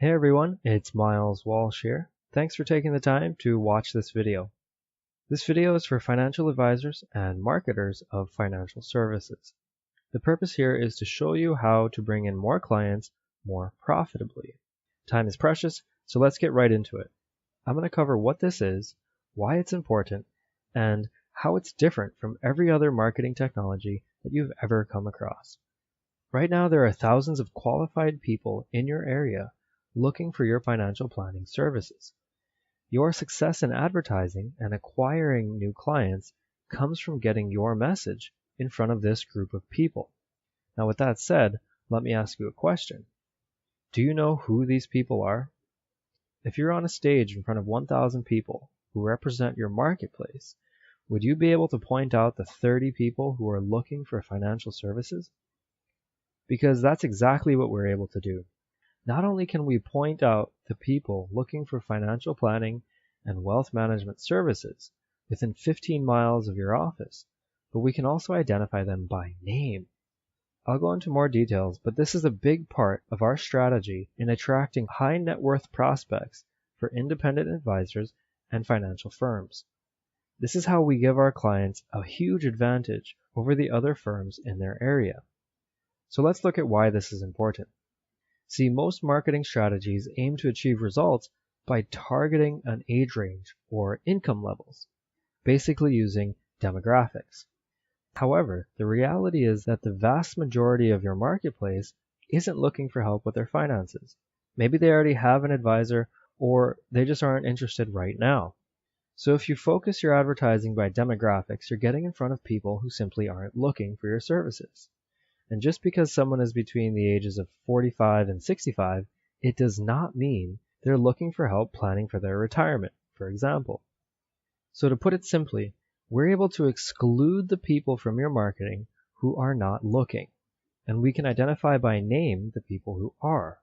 Hey everyone, it's Miles Walsh here. Thanks for taking the time to watch this video. This video is for financial advisors and marketers of financial services. The purpose here is to show you how to bring in more clients more profitably. Time is precious, so let's get right into it. I'm going to cover what this is, why it's important, and how it's different from every other marketing technology that you've ever come across. Right now, there are thousands of qualified people in your area looking for your financial planning services. Your success in advertising and acquiring new clients comes from getting your message in front of this group of people. Now, with that said, let me ask you a question. Do you know who these people are? If you're on a stage in front of 1,000 people who represent your marketplace, would you be able to point out the 30 people who are looking for financial services? Because that's exactly what we're able to do. Not only can we point out the people looking for financial planning and wealth management services within 15 miles of your office, but we can also identify them by name. I'll go into more details, but this is a big part of our strategy in attracting high net worth prospects for independent advisors and financial firms. This is how we give our clients a huge advantage over the other firms in their area. So let's look at why this is important. See, most marketing strategies aim to achieve results by targeting an age range or income levels, basically using demographics. However, the reality is that the vast majority of your marketplace isn't looking for help with their finances. Maybe they already have an advisor or they just aren't interested right now. So if you focus your advertising by demographics, you're getting in front of people who simply aren't looking for your services. And just because someone is between the ages of 45 and 65, it does not mean they're looking for help planning for their retirement, for example. So to put it simply, we're able to exclude the people from your marketing who are not looking, and we can identify by name the people who are.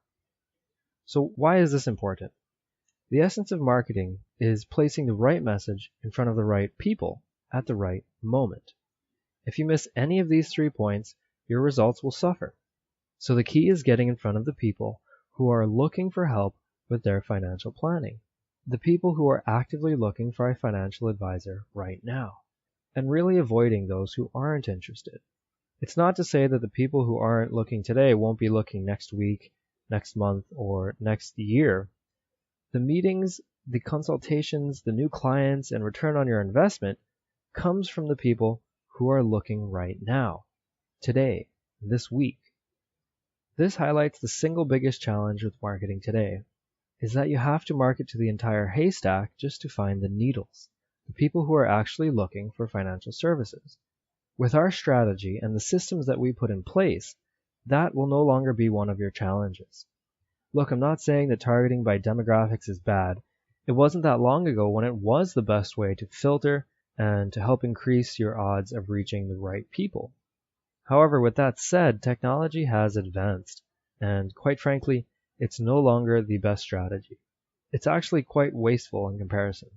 So why is this important? The essence of marketing is placing the right message in front of the right people at the right moment. If you miss any of these 3 points, your results will suffer. So the key is getting in front of the people who are looking for help with their financial planning, the people who are actively looking for a financial advisor right now, and really avoiding those who aren't interested. It's not to say that the people who aren't looking today won't be looking next week, next month, or next year. The meetings, the consultations, the new clients, and return on your investment comes from the people who are looking right now. Today, this week. This highlights the single biggest challenge with marketing today, is that you have to market to the entire haystack just to find the needles, the people who are actually looking for financial services. With our strategy and the systems that we put in place, that will no longer be one of your challenges. Look, I'm not saying that targeting by demographics is bad. It wasn't that long ago when it was the best way to filter and to help increase your odds of reaching the right people. However, with that said, technology has advanced, and quite frankly, it's no longer the best strategy. It's actually quite wasteful in comparison.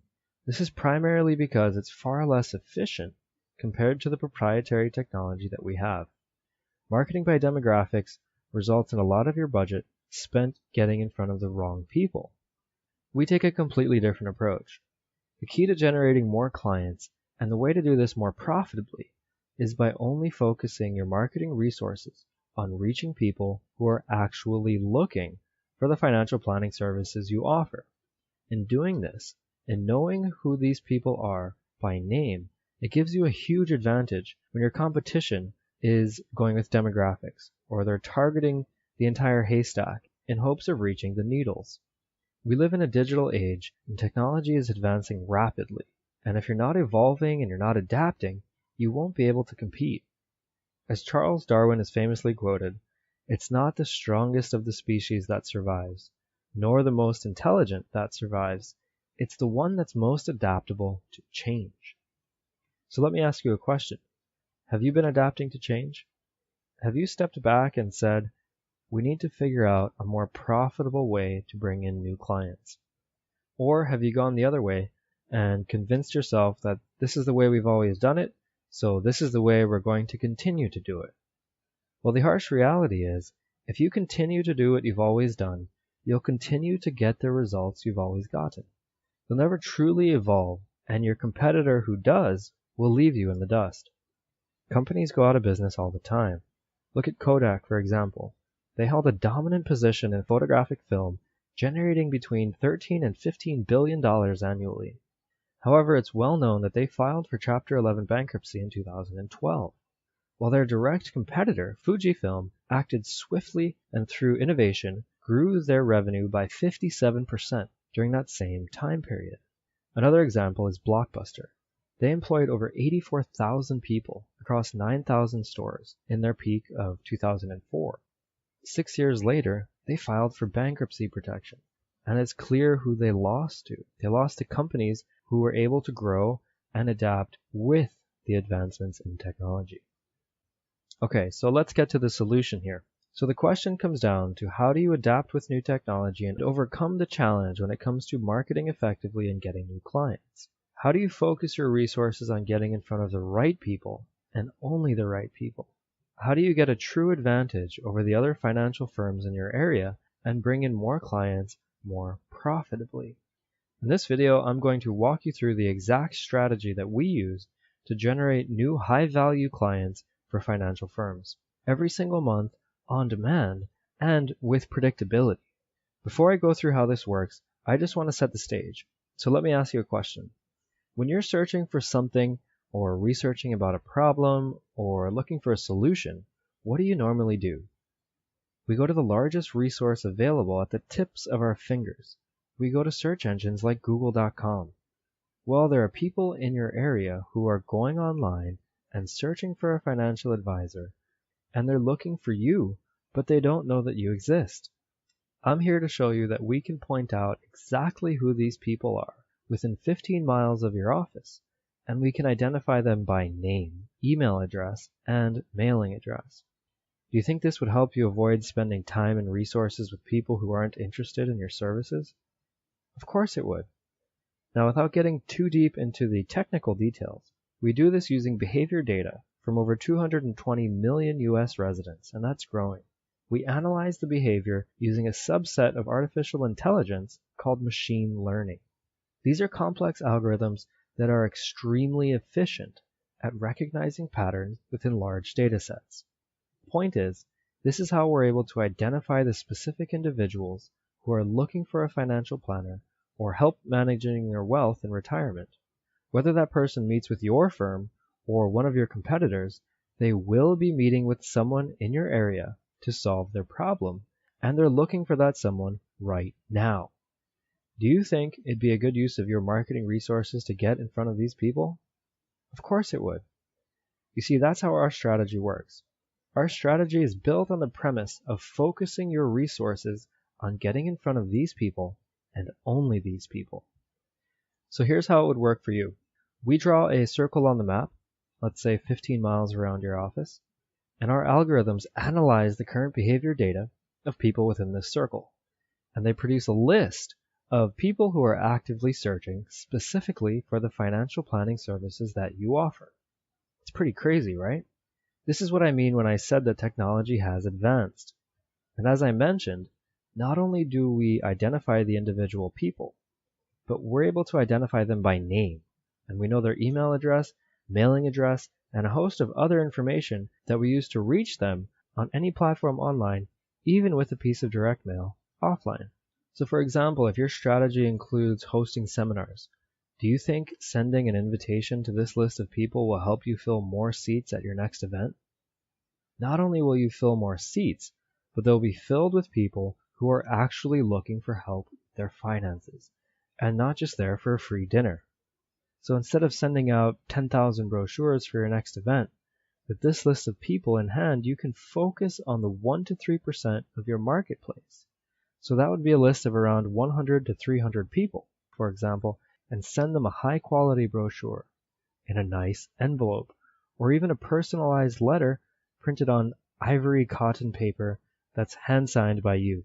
This is primarily because it's far less efficient compared to the proprietary technology that we have. Marketing by demographics results in a lot of your budget spent getting in front of the wrong people. We take a completely different approach. The key to generating more clients, and the way to do this more profitably, is by only focusing your marketing resources on reaching people who are actually looking for the financial planning services you offer. In doing this, and knowing who these people are by name, it gives you a huge advantage when your competition is going with demographics, or they're targeting the entire haystack in hopes of reaching the needles. We live in a digital age, and technology is advancing rapidly, and if you're not evolving and you're not adapting, you won't be able to compete. As Charles Darwin is famously quoted, "It's not the strongest of the species that survives, nor the most intelligent that survives. It's the one that's most adaptable to change." So let me ask you a question. Have you been adapting to change? Have you stepped back and said, we need to figure out a more profitable way to bring in new clients? Or have you gone the other way and convinced yourself that this is the way we've always done it, so this is the way we're going to continue to do it? Well, the harsh reality is, if you continue to do what you've always done, you'll continue to get the results you've always gotten. You'll never truly evolve, and your competitor who does will leave you in the dust. Companies go out of business all the time. Look at Kodak, for example. They held a dominant position in photographic film, generating between $13 and $15 billion annually. However, it's well known that they filed for Chapter 11 bankruptcy in 2012. While their direct competitor, Fujifilm, acted swiftly and through innovation grew their revenue by 57% during that same time period. Another example is Blockbuster. They employed over 84,000 people across 9,000 stores in their peak of 2004. 6 years later, they filed for bankruptcy protection. And it's clear who they lost to. They lost to companies who were able to grow and adapt with the advancements in technology. Okay, so let's get to the solution here. So the question comes down to how do you adapt with new technology and overcome the challenge when it comes to marketing effectively and getting new clients? How do you focus your resources on getting in front of the right people and only the right people? How do you get a true advantage over the other financial firms in your area and bring in more clients more profitably? In this video, I'm going to walk you through the exact strategy that we use to generate new high-value clients for financial firms every single month on demand and with predictability. Before I go through how this works, I just want to set the stage. So let me ask you a question. When you're searching for something or researching about a problem or looking for a solution, what do you normally do? We go to the largest resource available at the tips of our fingers. We go to search engines like Google.com. Well, there are people in your area who are going online and searching for a financial advisor, and they're looking for you, but they don't know that you exist. I'm here to show you that we can point out exactly who these people are within 15 miles of your office, and we can identify them by name, email address, and mailing address. Do you think this would help you avoid spending time and resources with people who aren't interested in your services? Of course it would. Now, without getting too deep into the technical details, we do this using behavior data from over 220 million US residents, and that's growing. We analyze the behavior using a subset of artificial intelligence called machine learning. These are complex algorithms that are extremely efficient at recognizing patterns within large data sets. The point is, this is how we're able to identify the specific individuals who are looking for a financial planner or help managing their wealth in retirement. Whether that person meets with your firm or one of your competitors, they will be meeting with someone in your area to solve their problem, and they're looking for that someone right now. Do you think it'd be a good use of your marketing resources to get in front of these people? Of course it would. You see, that's how our strategy works. Our strategy is built on the premise of focusing your resources on getting in front of these people and only these people. So here's how it would work for you. We draw a circle on the map, let's say 15 miles around your office, and our algorithms analyze the current behavior data of people within this circle, and they produce a list of people who are actively searching specifically for the financial planning services that you offer. It's pretty crazy, right? This is what I mean when I said that technology has advanced. And as I mentioned, not only do we identify the individual people, but we're able to identify them by name, and we know their email address, mailing address, and a host of other information that we use to reach them on any platform online, even with a piece of direct mail offline. So for example, if your strategy includes hosting seminars, do you think sending an invitation to this list of people will help you fill more seats at your next event? Not only will you fill more seats, but they'll be filled with people who are actually looking for help with their finances, and not just there for a free dinner. So instead of sending out 10,000 brochures for your next event, with this list of people in hand, you can focus on the 1 to 3% of your marketplace. So that would be a list of around 100 to 300 people, for example, and send them a high-quality brochure in a nice envelope, or even a personalized letter printed on ivory cotton paper that's hand-signed by you.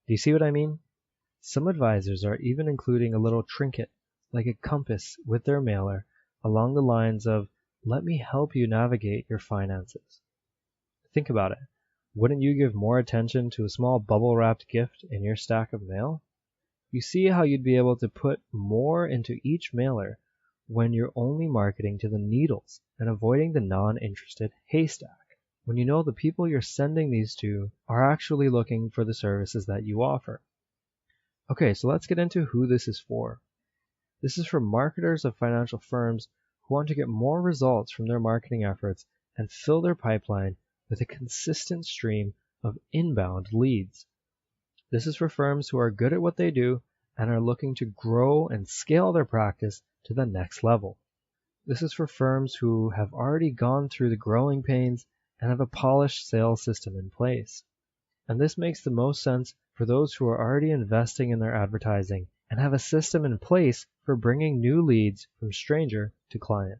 Do you see what I mean? Some advisors are even including a little trinket, like a compass, with their mailer, along the lines of, "Let me help you navigate your finances." Think about it. Wouldn't you give more attention to a small bubble-wrapped gift in your stack of mail? You see how you'd be able to put more into each mailer when you're only marketing to the needles and avoiding the non-interested haystack, when you know the people you're sending these to are actually looking for the services that you offer. Okay, so let's get into who this is for. This is for marketers of financial firms who want to get more results from their marketing efforts and fill their pipeline with a consistent stream of inbound leads. This is for firms who are good at what they do and are looking to grow and scale their practice to the next level. This is for firms who have already gone through the growing pains and have a polished sales system in place. And this makes the most sense for those who are already investing in their advertising and have a system in place for bringing new leads from stranger to client.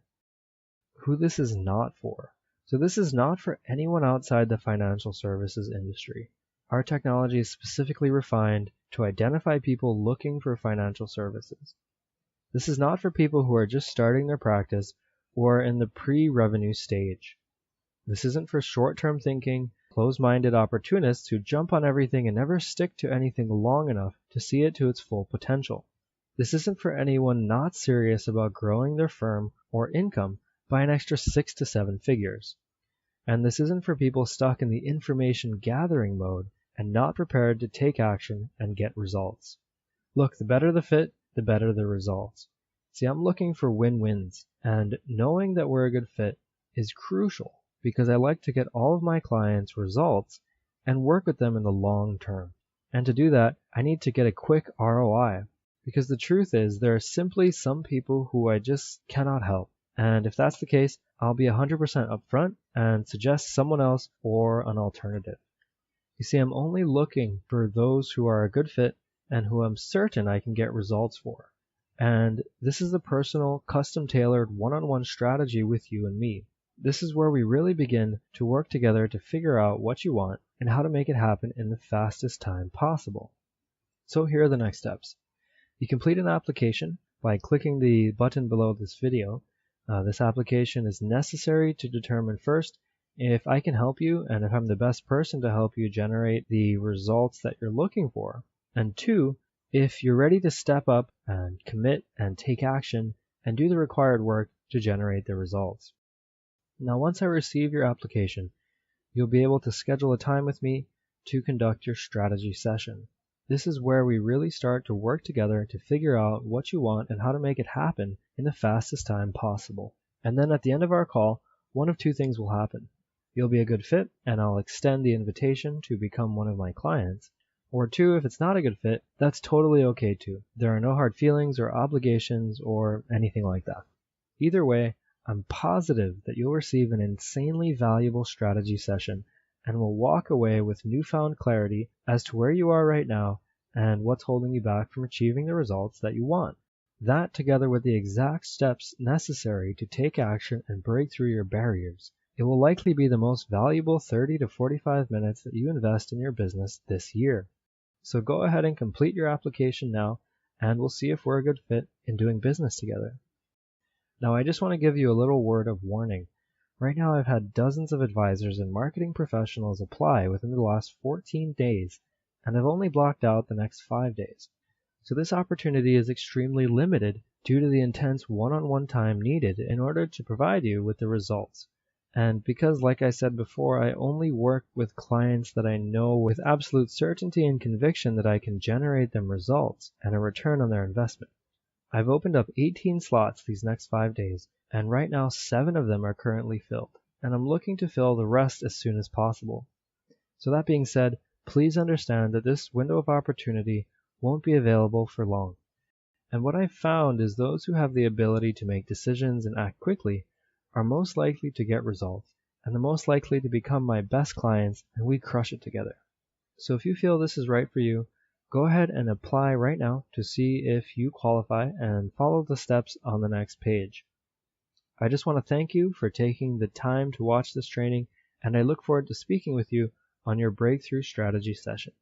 Who this is not for. So this is not for anyone outside the financial services industry. Our technology is specifically refined to identify people looking for financial services. This is not for people who are just starting their practice or in the pre-revenue stage. This isn't for short-term thinking, closed-minded opportunists who jump on everything and never stick to anything long enough to see it to its full potential. This isn't for anyone not serious about growing their firm or income by an extra 6 to 7 figures. And this isn't for people stuck in the information gathering mode and not prepared to take action and get results. Look, the better the fit, the better the results. See, I'm looking for win-wins, and knowing that we're a good fit is crucial because I like to get all of my clients results and work with them in the long term. And to do that, I need to get a quick ROI, because the truth is there are simply some people who I just cannot help. And if that's the case, I'll be 100% upfront and suggest someone else or an alternative. You see, I'm only looking for those who are a good fit and who I'm certain I can get results for. And this is a personal, custom-tailored, one-on-one strategy with you and me. This is where we really begin to work together to figure out what you want and how to make it happen in the fastest time possible. So here are the next steps. You complete an application by clicking the button below this video. This application is necessary to determine first if I can help you and if I'm the best person to help you generate the results that you're looking for. And 2, if you're ready to step up and commit and take action and do the required work to generate the results. Now, once I receive your application, you'll be able to schedule a time with me to conduct your strategy session. This is where we really start to work together to figure out what you want and how to make it happen in the fastest time possible. And then at the end of our call, one of 2 things will happen. You'll be a good fit, and I'll extend the invitation to become one of my clients. Or 2, if it's not a good fit, that's totally okay too. There are no hard feelings or obligations or anything like that. Either way, I'm positive that you'll receive an insanely valuable strategy session and will walk away with newfound clarity as to where you are right now and what's holding you back from achieving the results that you want. That, together with the exact steps necessary to take action and break through your barriers, it will likely be the most valuable 30 to 45 minutes that you invest in your business this year. So go ahead and complete your application now, and we'll see if we're a good fit in doing business together. Now, I just want to give you a little word of warning. Right now, I've had dozens of advisors and marketing professionals apply within the last 14 days, and I've only blocked out the next 5 days. So this opportunity is extremely limited due to the intense one-on-one time needed in order to provide you with the results. And because, like I said before, I only work with clients that I know with absolute certainty and conviction that I can generate them results and a return on their investment. I've opened up 18 slots these next 5 days, and right now 7 of them are currently filled, and I'm looking to fill the rest as soon as possible. So that being said, please understand that this window of opportunity won't be available for long. And what I've found is those who have the ability to make decisions and act quickly are most likely to get results, and the most likely to become my best clients, and we crush it together. So if you feel this is right for you, go ahead and apply right now to see if you qualify and follow the steps on the next page. I just want to thank you for taking the time to watch this training, and I look forward to speaking with you on your breakthrough strategy session.